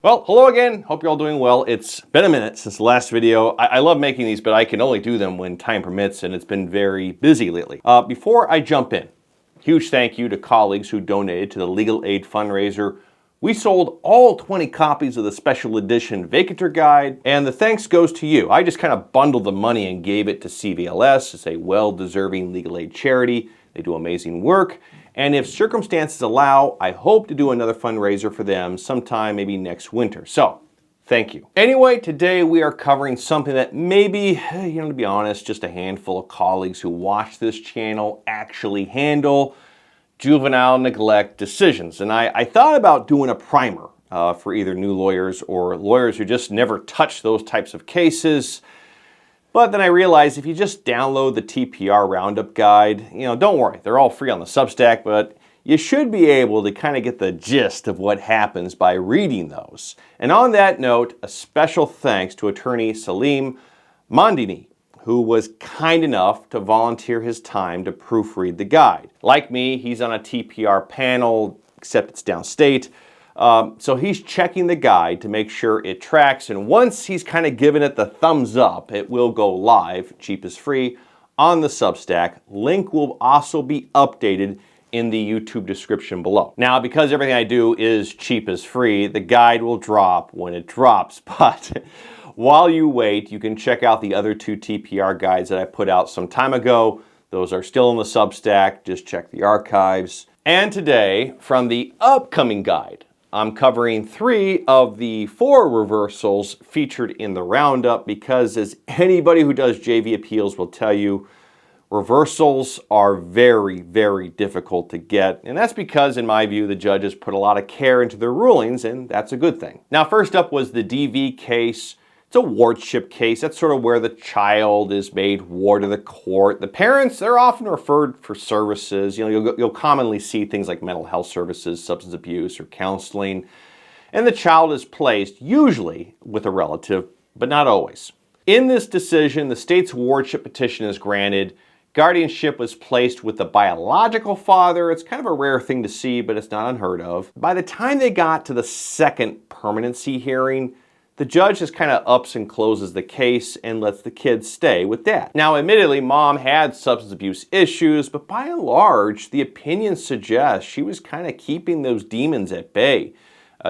Well, hello again. Hope you're all doing well. It's been a minute since the last video. I love making these, but I can only do them when time permits, and it's been very busy lately. Before I jump in, huge thank you to colleagues who donated to the legal aid fundraiser. We sold all 20 copies of the special edition Vacatur Guide, and the thanks goes to you. I just kind of bundled the money and gave it to CVLS. It's a well-deserving legal aid charity. They do amazing work. And if circumstances allow, I hope to do another fundraiser for them sometime maybe next winter. So, thank you. Anyway, today we are covering something that maybe, to be honest, just a handful of colleagues who watch this channel actually handle: juvenile neglect decisions. And I thought about doing a primer for either new lawyers or lawyers who just never touch those types of cases. But then I realized if you just download the TPR Roundup guide, don't worry, they're all free on the Substack, but you should be able to kind of get the gist of what happens by reading those. And on that note, a special thanks to attorney Salim Mandini, who was kind enough to volunteer his time to proofread the guide. Like me, he's on a TPR panel, except it's downstate. So he's checking the guide to make sure it tracks, and once he's kind of given it the thumbs up, it will go live, cheap is free, on the Substack. Link will also be updated in the YouTube description below. Now, because everything I do is cheap is free, the guide will drop when it drops, but while you wait, you can check out the other two TPR guides that I put out some time ago. Those are still in the Substack, just check the archives. And today, from the upcoming guide, I'm covering 3 of the 4 reversals featured in the Roundup because, as anybody who does JV appeals will tell you, reversals are very, very difficult to get. And that's because, in my view, the judges put a lot of care into their rulings, and that's a good thing. Now, first up was the DV case. It's a wardship case. That's sort of where the child is made ward of the court. The parents, they're often referred for services. You'll commonly see things like mental health services, substance abuse, or counseling. And the child is placed, usually with a relative, but not always. In this decision, the state's wardship petition is granted. Guardianship was placed with the biological father. It's kind of a rare thing to see, but it's not unheard of. By the time they got to the second permanency hearing, the judge just kind of ups and closes the case and lets the kid stay with dad. Now, admittedly, mom had substance abuse issues, but by and large, the opinion suggests she was kind of keeping those demons at bay.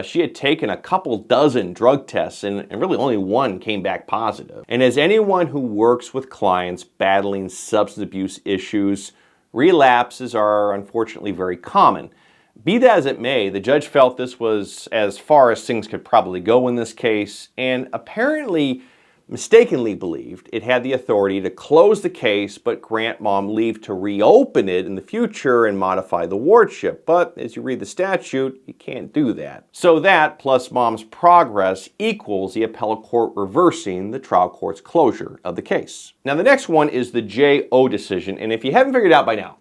She had taken a couple dozen drug tests, and really only one came back positive. And as anyone who works with clients battling substance abuse issues, relapses are unfortunately very common. Be that as it may, the judge felt this was as far as things could probably go in this case, and apparently mistakenly believed it had the authority to close the case but grant mom leave to reopen it in the future and modify the wardship. But as you read the statute, you can't do that. So that, plus mom's progress, equals the appellate court reversing the trial court's closure of the case. Now, the next one is the J.O. decision, and if you haven't figured it out by now,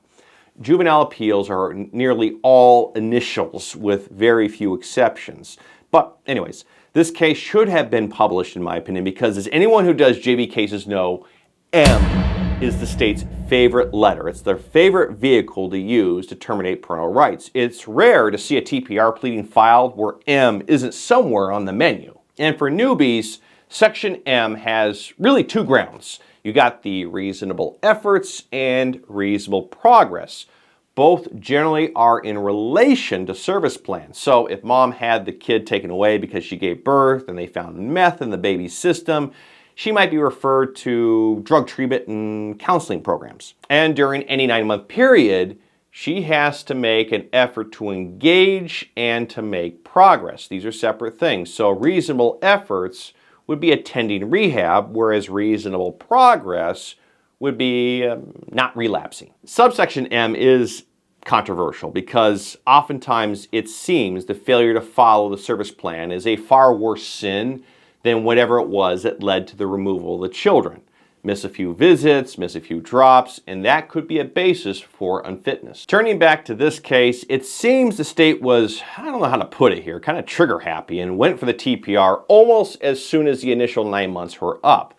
juvenile appeals are nearly all initials with very few exceptions. But anyways, this case should have been published in my opinion because, as anyone who does JV cases know, M is the state's favorite letter. It's their favorite vehicle to use to terminate parental rights. It's rare to see a TPR pleading filed where M isn't somewhere on the menu. And for newbies, Section M has really 2 grounds. You got the reasonable efforts and reasonable progress. Both generally are in relation to service plans. So if mom had the kid taken away because she gave birth and they found meth in the baby's system, she might be referred to drug treatment and counseling programs. And during any 9-month period, she has to make an effort to engage and to make progress. These are separate things. So reasonable efforts would be attending rehab, whereas reasonable progress would be not relapsing. Subsection M is controversial because oftentimes it seems the failure to follow the service plan is a far worse sin than whatever it was that led to the removal of the children. Miss a few visits, miss a few drops, and that could be a basis for unfitness. Turning back to this case, it seems the state was, I don't know how to put it here, kind of trigger happy and went for the TPR almost as soon as the initial 9 months were up.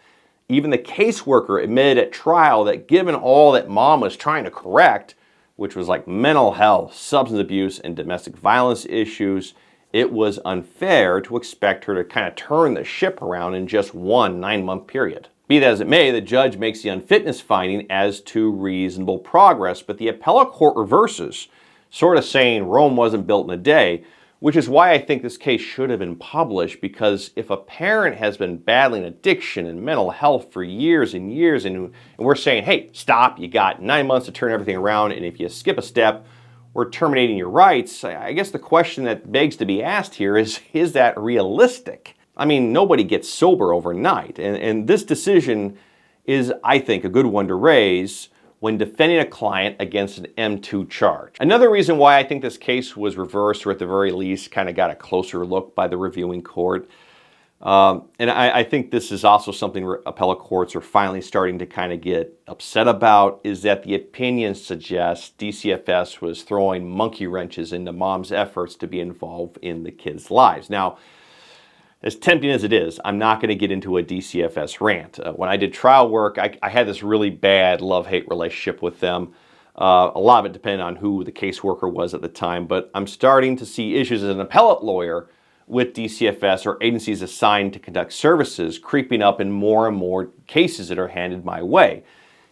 Even the caseworker admitted at trial that given all that mom was trying to correct, which was like mental health, substance abuse, and domestic violence issues, it was unfair to expect her to kind of turn the ship around in just one 9-month period. Be that as it may, the judge makes the unfitness finding as to reasonable progress, but the appellate court reverses, sort of saying Rome wasn't built in a day, which is why I think this case should have been published, because if a parent has been battling addiction and mental health for years and years, and we're saying, hey, stop, you got 9 months to turn everything around, and if you skip a step, we're terminating your rights, I guess the question that begs to be asked here is that realistic? I mean, nobody gets sober overnight, and this decision is, I think, a good one to raise when defending a client against an M2 charge. Another reason why I think this case was reversed, or at the very least kind of got a closer look by the reviewing court, and I think this is also something appellate courts are finally starting to kind of get upset about, is that the opinion suggests DCFS was throwing monkey wrenches into mom's efforts to be involved in the kids' lives. Now, as tempting as it is, I'm not going to get into a DCFS rant. When I did trial work, I had this really bad love-hate relationship with them. A lot of it depended on who the caseworker was at the time, but I'm starting to see issues as an appellate lawyer with DCFS or agencies assigned to conduct services creeping up in more and more cases that are handed my way.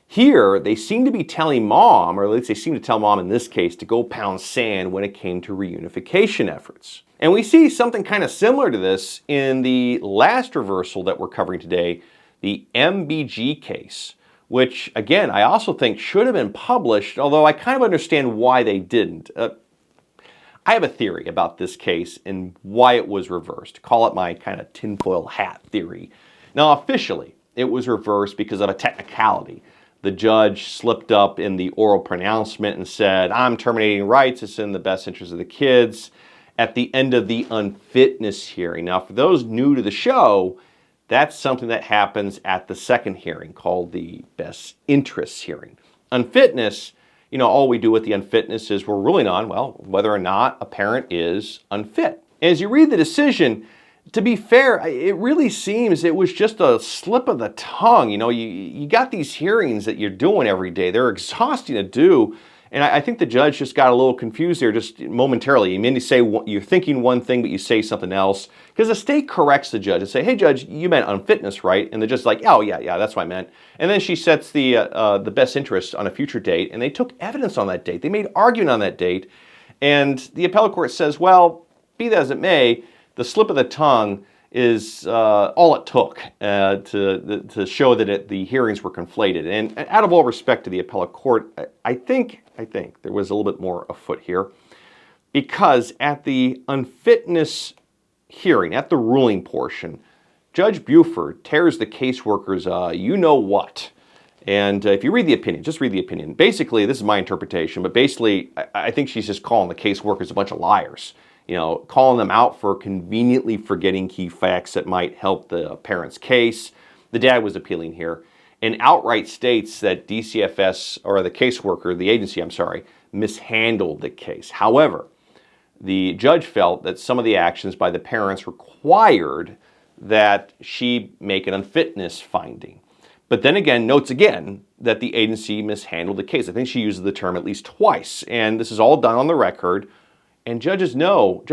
Here, they seem to be telling mom, or at least they seem to tell mom in this case, to go pound sand when it came to reunification efforts. And we see something kind of similar to this in the last reversal that we're covering today, the MBG case, which, again, I also think should have been published, although I kind of understand why they didn't. I have a theory about this case and why it was reversed. Call it my kind of tinfoil hat theory. Now, officially, it was reversed because of a technicality. The judge slipped up in the oral pronouncement and said, I'm terminating rights, it's in the best interest of the kids, at the end of the unfitness hearing. Now, for those new to the show, that's something that happens at the second hearing, called the best interests hearing. Unfitness, all we do with the unfitness is we're ruling on, well, whether or not a parent is unfit. As you read the decision, to be fair, it really seems it was just a slip of the tongue. You got these hearings that you're doing every day. They're exhausting to do. And I think the judge just got a little confused there just momentarily. You mean to say you're thinking one thing, but you say something else. Because the state corrects the judge and say, hey, judge, you meant unfitness, right? And they're just like, oh, yeah, that's what I meant. And then she sets the best interest on a future date, and they took evidence on that date. They made argument on that date. And the appellate court says, well, be that as it may, the slip of the tongue is all it took to show that the hearings were conflated. And out of all respect to the appellate court, I think there was a little bit more afoot here, because at the unfitness hearing, at the ruling portion, Judge Buford tears the caseworker's you-know-what. And if you read the opinion, just read the opinion. Basically, this is my interpretation, but basically, I think she's just calling the caseworkers a bunch of liars. Calling them out for conveniently forgetting key facts that might help the parent's case. The dad was appealing here, and outright states that DCFS, or the caseworker, the agency, mishandled the case. However, the judge felt that some of the actions by the parents required that she make an unfitness finding. But then again, notes again that the agency mishandled the case. I think she uses the term at least twice, and this is all done on the record. And judges know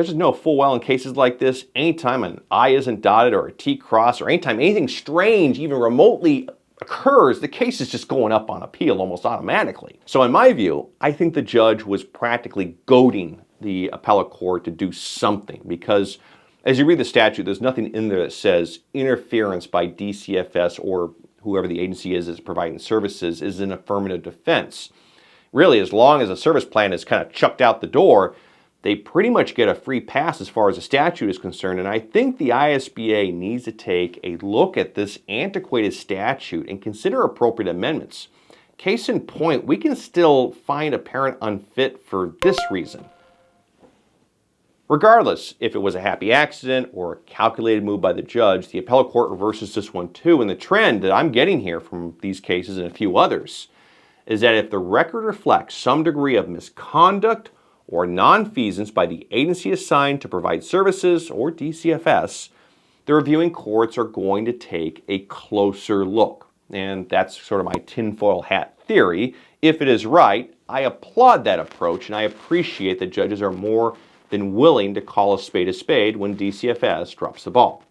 full well in cases like this, anytime an I isn't dotted or a T crossed, or anytime anything strange even remotely occurs, the case is just going up on appeal almost automatically. So in my view, I think the judge was practically goading the appellate court to do something, because as you read the statute, there's nothing in there that says interference by DCFS or whoever the agency is providing services is an affirmative defense. Really, as long as a service plan is kind of chucked out the door, they pretty much get a free pass as far as the statute is concerned. And I think the ISBA needs to take a look at this antiquated statute and consider appropriate amendments. Case in point, we can still find a parent unfit for this reason. Regardless if it was a happy accident or a calculated move by the judge, the appellate court reverses this one too. And the trend that I'm getting here from these cases and a few others is that if the record reflects some degree of misconduct or nonfeasance by the agency assigned to provide services, or DCFS, the reviewing courts are going to take a closer look. And that's sort of my tinfoil hat theory. If it is right, I applaud that approach, and I appreciate that judges are more than willing to call a spade when DCFS drops the ball.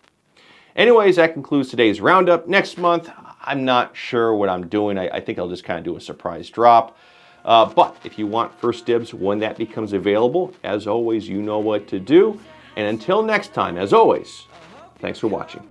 Anyways, that concludes today's roundup. Next month, I'm not sure what I'm doing. I think I'll just kind of do a surprise drop. But if you want first dibs when that becomes available, as always, you know what to do. And until next time, as always, thanks for watching.